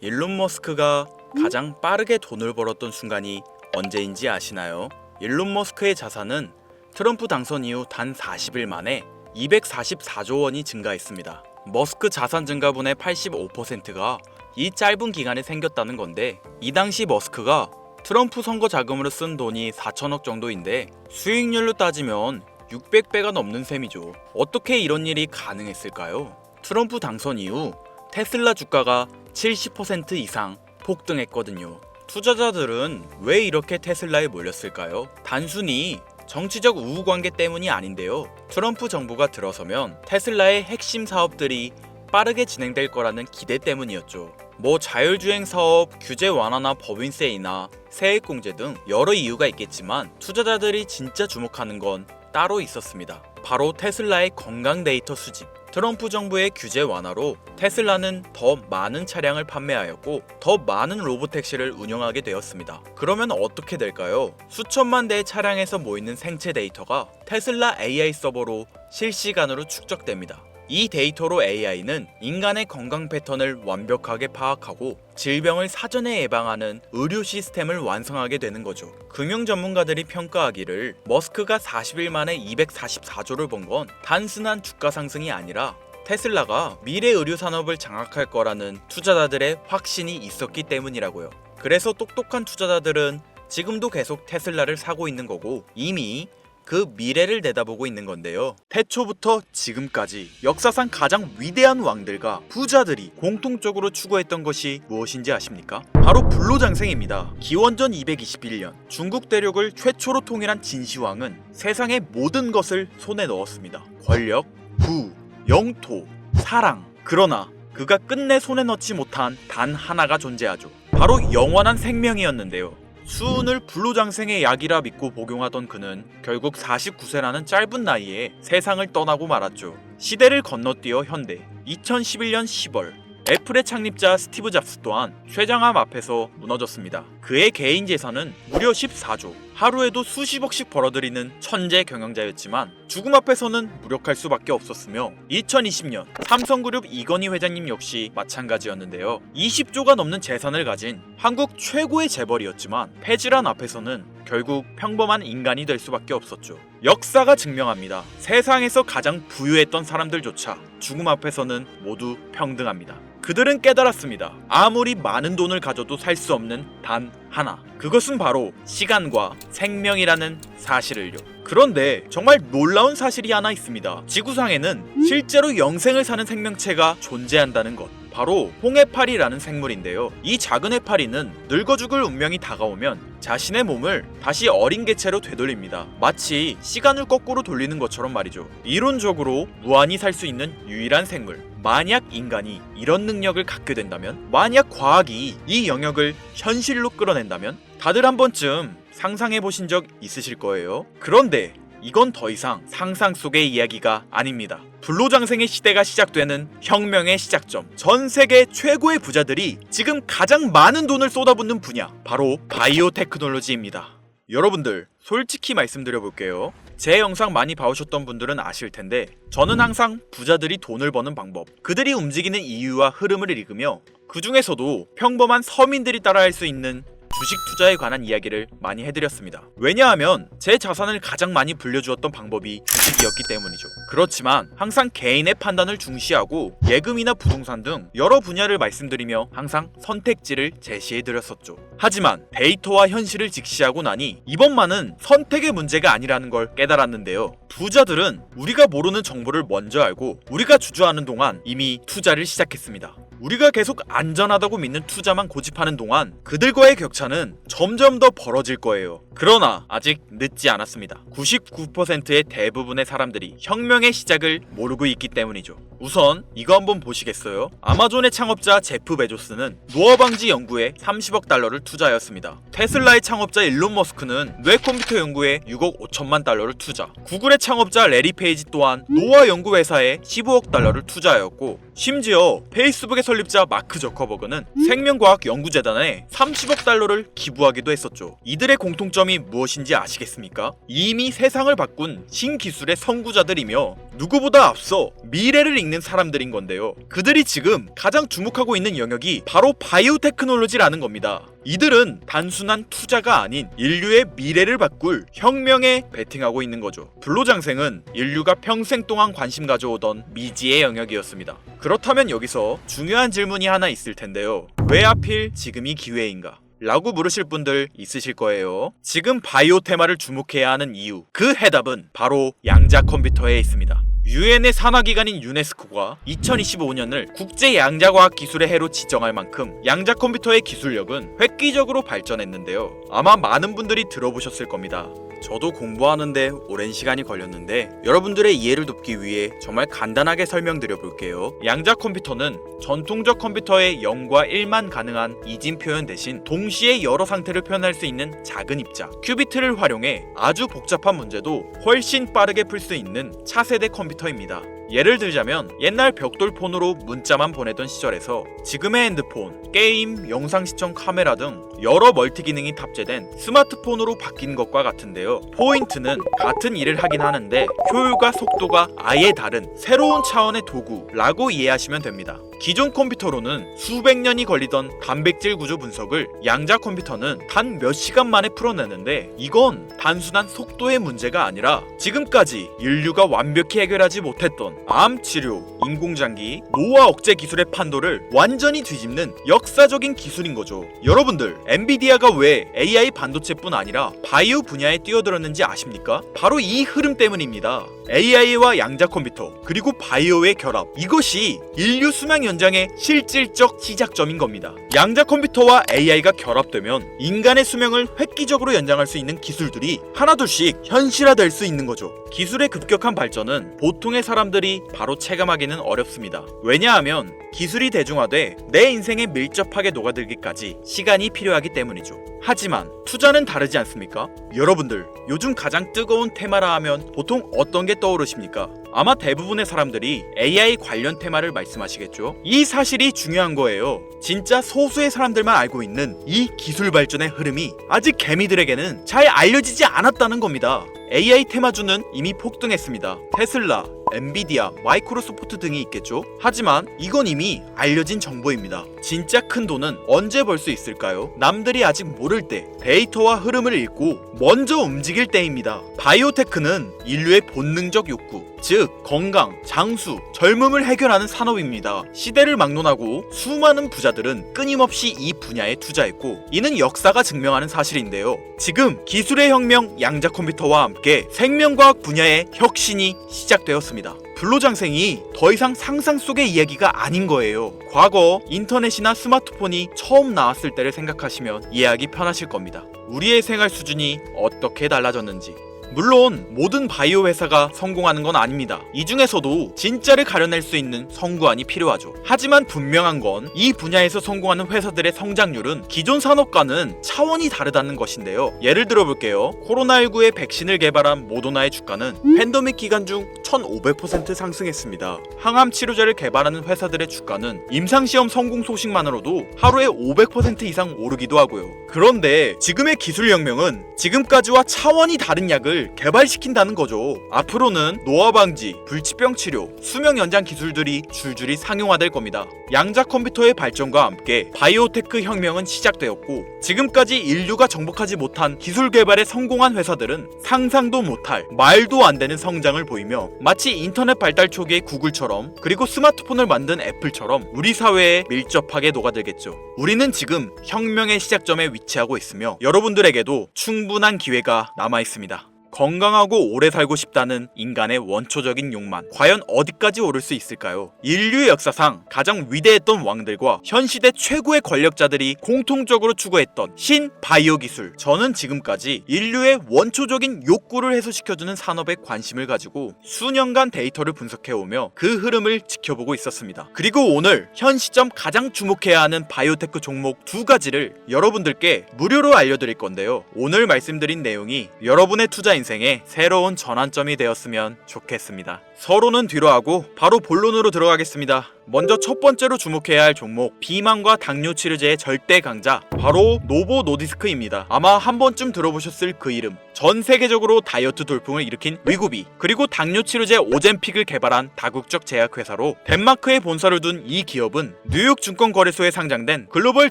일론 머스크가 가장 빠르게 돈을 벌었던 순간이 언제인지 아시나요? 일론 머스크의 자산은 트럼프 당선 이후 단 40일 만에 244조 원이 증가했습니다. 머스크 자산 증가분의 85%가 이 짧은 기간에 생겼다는 건데, 이 당시 머스크가 트럼프 선거 자금으로 쓴 돈이 4천억 정도인데 수익률로 따지면 600배가 넘는 셈이죠. 어떻게 이런 일이 가능했을까요? 트럼프 당선 이후 테슬라 주가가 70% 이상 폭등했거든요. 투자자들은 왜 이렇게 테슬라에 몰렸을까요? 단순히 정치적 우호관계 때문이 아닌데요. 트럼프 정부가 들어서면 테슬라의 핵심 사업들이 빠르게 진행될 거라는 기대 때문이었죠. 자율주행 사업, 규제 완화나 법인세 인하, 세액공제 등 여러 이유가 있겠지만 투자자들이 진짜 주목하는 건 따로 있었습니다. 바로 테슬라의 건강 데이터 수집. 트럼프 정부의 규제 완화로 테슬라는 더 많은 차량을 판매하였고 더 많은 로보택시를 운영하게 되었습니다. 그러면 어떻게 될까요? 수천만 대의 차량에서 모이는 생체 데이터가 테슬라 AI 서버로 실시간으로 축적됩니다. 이 데이터로 AI는 인간의 건강 패턴을 완벽하게 파악하고 질병을 사전에 예방하는 의료 시스템을 완성하게 되는 거죠. 금융 전문가들이 평가하기를 머스크가 40일 만에 244조를 번 건 단순한 주가 상승이 아니라 테슬라가 미래 의료 산업을 장악할 거라는 투자자들의 확신이 있었기 때문이라고요. 그래서 똑똑한 투자자들은 지금도 계속 테슬라를 사고 있는 거고 이미 그 미래를 내다보고 있는 건데요. 태초부터 지금까지 역사상 가장 위대한 왕들과 부자들이 공통적으로 추구했던 것이 무엇인지 아십니까? 바로 불로장생입니다. 기원전 221년 중국 대륙을 최초로 통일한 진시황은 세상의 모든 것을 손에 넣었습니다. 권력, 부, 영토, 사랑. 그러나 그가 끝내 손에 넣지 못한 단 하나가 존재하죠. 바로 영원한 생명이었는데요. 수운을 불로장생의 약이라 믿고 복용하던 그는 결국 49세라는 짧은 나이에 세상을 떠나고 말았죠. 시대를 건너뛰어 현대 2011년 10월 애플의 창립자 스티브 잡스 또한 쇠장암 앞에서 무너졌습니다. 그의 개인 재산은 무려 14조, 하루에도 수십억씩 벌어들이는 천재 경영자였지만 죽음 앞에서는 무력할 수밖에 없었으며 2020년 삼성그룹 이건희 회장님 역시 마찬가지였는데요. 20조가 넘는 재산을 가진 한국 최고의 재벌이었지만 폐질환 앞에서는 결국 평범한 인간이 될 수밖에 없었죠. 역사가 증명합니다. 세상에서 가장 부유했던 사람들조차 죽음 앞에서는 모두 평등합니다. 그들은 깨달았습니다. 아무리 많은 돈을 가져도 살 수 없는 단 하나. 그것은 바로 시간과 생명이라는 사실을요. 그런데 정말 놀라운 사실이 하나 있습니다. 지구상에는 실제로 영생을 사는 생명체가 존재한다는 것. 바로 홍해파리라는 생물인데요. 이 작은 해파리는 늙어 죽을 운명이 다가오면 자신의 몸을 다시 어린 개체로 되돌립니다. 마치 시간을 거꾸로 돌리는 것처럼 말이죠. 이론적으로 무한히 살 수 있는 유일한 생물. 만약 인간이 이런 능력을 갖게 된다면, 만약 과학이 이 영역을 현실로 끌어낸다면 다들 한 번쯤 상상해 보신 적 있으실 거예요. 그런데 이건 더 이상 상상 속의 이야기가 아닙니다. 불로장생의 시대가 시작되는 혁명의 시작점. 전 세계 최고의 부자들이 지금 가장 많은 돈을 쏟아붓는 분야, 바로 바이오 테크놀로지입니다. 여러분들, 솔직히 말씀드려 볼게요. 제 영상 많이 봐오셨던 분들은 아실 텐데 저는 항상 부자들이 돈을 버는 방법, 그들이 움직이는 이유와 흐름을 읽으며 그 중에서도 평범한 서민들이 따라할 수 있는 주식 투자에 관한 이야기를 많이 해드렸습니다. 왜냐하면 제 자산을 가장 많이 불려주었던 방법이 주식이었기 때문이죠. 그렇지만 항상 개인의 판단을 중시하고 예금이나 부동산 등 여러 분야를 말씀드리며 항상 선택지를 제시해드렸었죠. 하지만 데이터와 현실을 직시하고 나니 이번만은 선택의 문제가 아니라는 걸 깨달았는데요. 부자들은 우리가 모르는 정보를 먼저 알고 우리가 주저하는 동안 이미 투자를 시작했습니다. 우리가 계속 안전하다고 믿는 투자만 고집하는 동안 그들과의 격차는 점점 더 벌어질 거예요. 그러나 아직 늦지 않았습니다. 99%의 대부분의 사람들이 혁명의 시작을 모르고 있기 때문이죠. 우선 이거 한번 보시겠어요? 아마존의 창업자 제프 베조스는 노화 방지 연구에 30억 달러를 투자하였습니다. 테슬라의 창업자 일론 머스크는 뇌 컴퓨터 연구에 6억 5천만 달러를 투자. 구글의 창업자 레리 페이지 또한 노화 연구 회사에 15억 달러를 투자하였고 심지어 페이스북의 설립자 마크 저커버그는 생명과학연구재단에 30억 달러를 기부하기도 했었죠. 이들의 공통점이 무엇인지 아시겠습니까? 이미 세상을 바꾼 신기술의 선구자들이며 누구보다 앞서 미래를 읽는 사람들인 건데요. 그들이 지금 가장 주목하고 있는 영역이 바로 바이오테크놀로지라는 겁니다. 이들은 단순한 투자가 아닌 인류의 미래를 바꿀 혁명에 베팅하고 있는 거죠. 불로장생은 인류가 평생 동안 관심 가져오던 미지의 영역이었습니다. 그렇다면 여기서 중요한 질문이 하나 있을 텐데요. 왜 하필 지금이 기회인가? 라고 물으실 분들 있으실 거예요. 지금 바이오 테마를 주목해야 하는 이유, 그 해답은 바로 양자 컴퓨터에 있습니다. 유엔의 산하기관인 유네스코가 2025년을 국제 양자과학 기술의 해로 지정할 만큼 양자 컴퓨터의 기술력은 획기적으로 발전했는데요. 아마 많은 분들이 들어보셨을 겁니다. 저도 공부하는데 오랜 시간이 걸렸는데 여러분들의 이해를 돕기 위해 정말 간단하게 설명드려 볼게요. 양자 컴퓨터는 전통적 컴퓨터의 0과 1만 가능한 이진 표현 대신 동시에 여러 상태를 표현할 수 있는 작은 입자 큐비트를 활용해 아주 복잡한 문제도 훨씬 빠르게 풀 수 있는 차세대 컴퓨터입니다. 예를 들자면 옛날 벽돌폰으로 문자만 보내던 시절에서 지금의 핸드폰, 게임, 영상 시청 카메라 등 여러 멀티 기능이 탑재된 스마트폰으로 바뀐 것과 같은데요. 포인트는 같은 일을 하긴 하는데 효율과 속도가 아예 다른 새로운 차원의 도구라고 이해하시면 됩니다. 기존 컴퓨터로는 수백 년이 걸리던 단백질 구조 분석을 양자 컴퓨터는 단 몇 시간 만에 풀어내는데 이건 단순한 속도의 문제가 아니라 지금까지 인류가 완벽히 해결하지 못했던 암 치료, 인공장기, 노화 억제 기술의 판도를 완전히 뒤집는 역사적인 기술인 거죠. 여러분들, 엔비디아가 왜 AI 반도체뿐 아니라 바이오 분야에 뛰어들었는지 아십니까? 바로 이 흐름 때문입니다. AI와 양자 컴퓨터 그리고 바이오의 결합, 이것이 인류 수명 연장의 실질적 시작점인 겁니다. 양자 컴퓨터와 AI가 결합되면 인간의 수명을 획기적으로 연장할 수 있는 기술들이 하나둘씩 현실화될 수 있는 거죠. 기술의 급격한 발전은 보통의 사람들이 바로 체감하기는 어렵습니다. 왜냐하면 기술이 대중화돼 내 인생에 밀접하게 녹아들기까지 시간이 필요하기 때문이죠. 하지만 투자는 다르지 않습니까? 여러분들, 요즘 가장 뜨거운 테마라 하면 보통 어떤 게 떠오르십니까? 아마 대부분의 사람들이 AI 관련 테마를 말씀하시겠죠? 이 사실이 중요한 거예요. 진짜 소수의 사람들만 알고 있는 이 기술 발전의 흐름이 아직 개미들에게는 잘 알려지지 않았다는 겁니다. AI 테마주는 이미 폭등했습니다. 테슬라, 엔비디아, 마이크로소프트 등이 있겠죠? 하지만 이건 이미 알려진 정보입니다. 진짜 큰 돈은 언제 벌 수 있을까요? 남들이 아직 모를 때 데이터와 흐름을 읽고 먼저 움직일 때입니다. 바이오테크는 인류의 본능적 욕구, 즉 건강, 장수, 젊음을 해결하는 산업입니다. 시대를 막론하고 수많은 부자들은 끊임없이 이 분야에 투자했고 이는 역사가 증명하는 사실인데요. 지금 기술의 혁명 양자 컴퓨터와 함께 생명과학 분야의 혁신이 시작되었습니다. 불로장생이 더 이상 상상 속의 이야기가 아닌 거예요. 과거 인터넷이나 스마트폰이 처음 나왔을 때를 생각하시면 이해하기 편하실 겁니다. 우리의 생활 수준이 어떻게 달라졌는지. 물론 모든 바이오 회사가 성공하는 건 아닙니다. 이 중에서도 진짜를 가려낼 수 있는 성구안이 필요하죠. 하지만 분명한 건 이 분야에서 성공하는 회사들의 성장률은 기존 산업과는 차원이 다르다는 것인데요. 예를 들어 볼게요. 코로나19의 백신을 개발한 모더나의 주가는 팬데믹 기간 중 1500% 상승했습니다. 항암 치료제를 개발하는 회사들의 주가는 임상시험 성공 소식만으로도 하루에 500% 이상 오르기도 하고요. 그런데 지금의 기술 혁명은 지금까지와 차원이 다른 약을 개발시킨다는 거죠. 앞으로는 노화 방지, 불치병 치료, 수명 연장 기술들이 줄줄이 상용화될 겁니다. 양자 컴퓨터의 발전과 함께 바이오테크 혁명은 시작되었고 지금까지 인류가 정복하지 못한 기술 개발에 성공한 회사들은 상상도 못할 말도 안 되는 성장을 보이며 마치 인터넷 발달 초기의 구글처럼 그리고 스마트폰을 만든 애플처럼 우리 사회에 밀접하게 녹아들겠죠. 우리는 지금 혁명의 시작점에 위치하고 있으며 여러분들에게도 충분한 기회가 남아 있습니다. 건강하고 오래 살고 싶다는 인간의 원초적인 욕망, 과연 어디까지 오를 수 있을까요? 인류의 역사상 가장 위대했던 왕들과 현 시대 최고의 권력자들이 공통적으로 추구했던 신바이오 기술. 저는 지금까지 인류의 원초적인 욕구를 해소시켜주는 산업에 관심을 가지고 수년간 데이터를 분석해오며 그 흐름을 지켜보고 있었습니다. 그리고 오늘 현 시점 가장 주목해야 하는 바이오테크 종목 두 가지를 여러분들께 무료로 알려드릴 건데요. 오늘 말씀드린 내용이 여러분의 투자 인생의 새로운 전환점이 되었으면 좋겠습니다. 서론은 뒤로 하고 바로 본론으로 들어가겠습니다. 먼저 첫 번째로 주목해야 할 종목, 비만과 당뇨 치료제의 절대 강자, 바로 노보 노디스크입니다. 아마 한 번쯤 들어보셨을 그 이름. 전 세계적으로 다이어트 돌풍을 일으킨 위고비, 그리고 당뇨 치료제 오젬픽을 개발한 다국적 제약회사로 덴마크에 본사를 둔 이 기업은 뉴욕 증권거래소에 상장된 글로벌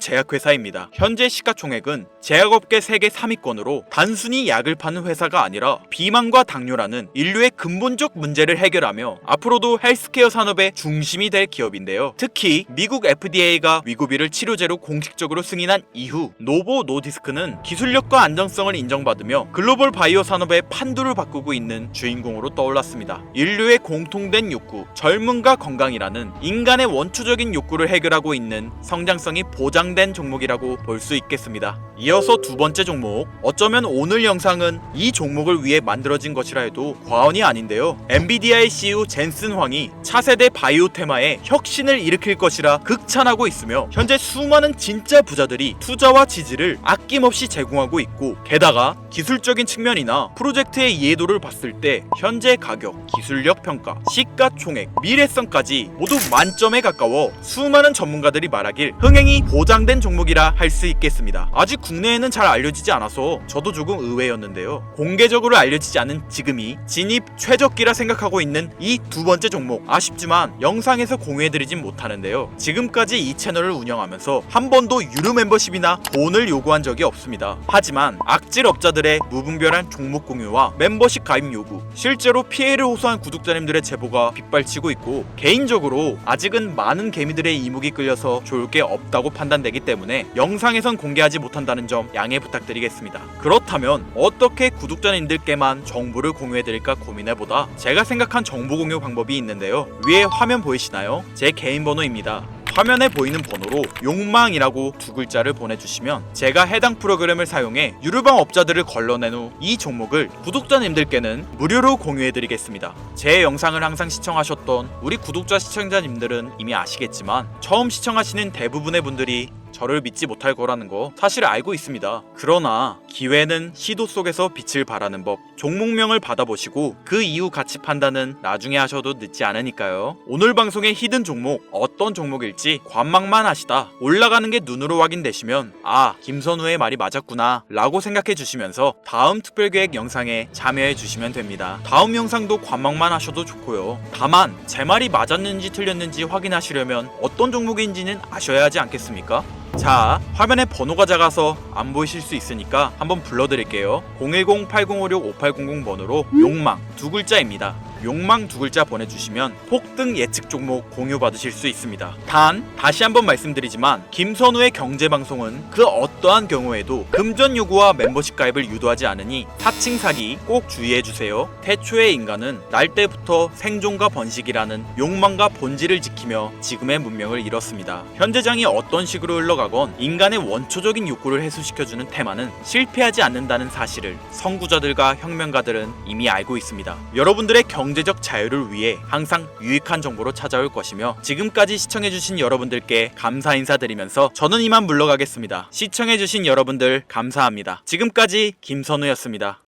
제약회사입니다. 현재 시가총액은 제약업계 세계 3위권으로 단순히 약을 파는 회사가 아니라 비만과 당뇨라는 인류의 근본적 문제를 해결하며 앞으로도 헬스케어 산업의 중심이 될 기업인데요. 특히 미국 FDA가 위고비를 치료제로 공식적으로 승인한 이후 노보 노디스크는 기술력과 안정성을 인정받으며 글로벌 바이오 산업의 판도를 바꾸고 있는 주인공으로 떠올랐습니다. 인류의 공통된 욕구, 젊음과 건강이라는 인간의 원초적인 욕구를 해결하고 있는 성장성이 보장된 종목이라고 볼 수 있겠습니다. 이어서 두 번째 종목, 어쩌면 오늘 영상은 이 종목을 위해 만들어진 것이라 해도 과언이 아닌데요. 엔비디아의 CEO 젠슨 황이 차세대 바이오 테마에 혁신을 일으킬 것이라 극찬하고 있으며 현재 수많은 진짜 부자들이 투자와 지지를 아낌없이 제공하고 있고, 게다가 기술적인 측면이나 프로젝트의 이해도를 봤을 때 현재 가격, 기술력 평가, 시가총액, 미래성까지 모두 만점에 가까워 수많은 전문가들이 말하길 흥행이 보장된 종목이라 할 수 있겠습니다. 아직 국내에는 잘 알려지지 않아서 저도 조금 의외였는데요. 공개적으로 알려지지 않은 지금이 진입 최적기라 생각하고 있는 이 두 번째 종목, 아쉽지만 영상에서 공유해드리진 못하는데요. 지금까지 이 채널을 운영하면서 한 번도 유료 멤버십이나 돈을 요구한 적이 없습니다. 하지만 악질 업자들의 무분별한 종목 공유와 멤버십 가입 요구, 실제로 피해를 호소한 구독자님들의 제보가 빗발치고 있고, 개인적으로 아직은 많은 개미들의 이목이 끌려서 좋을 게 없다고 판단되기 때문에 영상에선 공개하지 못한다는 점 양해 부탁드리겠습니다. 그렇다면 어떻게 구독자님들께만 정보를 공유해드릴까 고민해보다 제가 생각한 정보 공유 방법이 있는데요. 위에 화면 보이시나요? 제 개인 번호입니다. 화면에 보이는 번호로 욕망이라고 두 글자를 보내주시면 제가 해당 프로그램을 사용해 유료방 업자들을 걸러낸 후 이 종목을 구독자님들께는 무료로 공유해드리겠습니다. 제 영상을 항상 시청하셨던 우리 구독자 시청자님들은 이미 아시겠지만 처음 시청하시는 대부분의 분들이 저를 믿지 못할 거라는 거 사실 알고 있습니다. 그러나 기회는 시도 속에서 빛을 발하는 법, 종목명을 받아보시고 그 이후 가치 판단은 나중에 하셔도 늦지 않으니까요. 오늘 방송의 히든 종목, 어떤 종목일지 관망만 하시다 올라가는 게 눈으로 확인되시면 아, 김선우의 말이 맞았구나 라고 생각해 주시면서 다음 특별계획 영상에 참여해 주시면 됩니다. 다음 영상도 관망만 하셔도 좋고요. 다만 제 말이 맞았는지 틀렸는지 확인하시려면 어떤 종목인지는 아셔야 하지 않겠습니까? 자, 화면에 번호가 작아서 안 보이실 수 있으니까 한번 불러드릴게요. 010-8056-5800 번호로 욕망 두 글자입니다. 욕망 두 글자 보내주시면 폭등 예측 종목 공유 받으실 수 있습니다. 단 다시 한번 말씀드리지만 김선우의 경제방송은 그 어떠한 경우에도 금전 요구와 멤버십 가입을 유도하지 않으니 사칭 사기 꼭 주의해주세요. 태초의 인간은 날 때부터 생존과 번식이라는 욕망과 본질을 지키며 지금의 문명을 이뤘습니다. 현재장이 어떤 식으로 흘러가건 인간의 원초적인 욕구를 해소시켜주는 테마는 실패하지 않는다는 사실을 선구자들과 혁명가들은 이미 알고 있습니다. 여러분들의 경제적 자유를 위해 항상 유익한 정보로 찾아올 것이며, 지금까지 시청해주신 여러분들께 감사 인사드리면서 저는 이만 물러가겠습니다. 시청해주신 여러분들 감사합니다. 지금까지 김선우였습니다.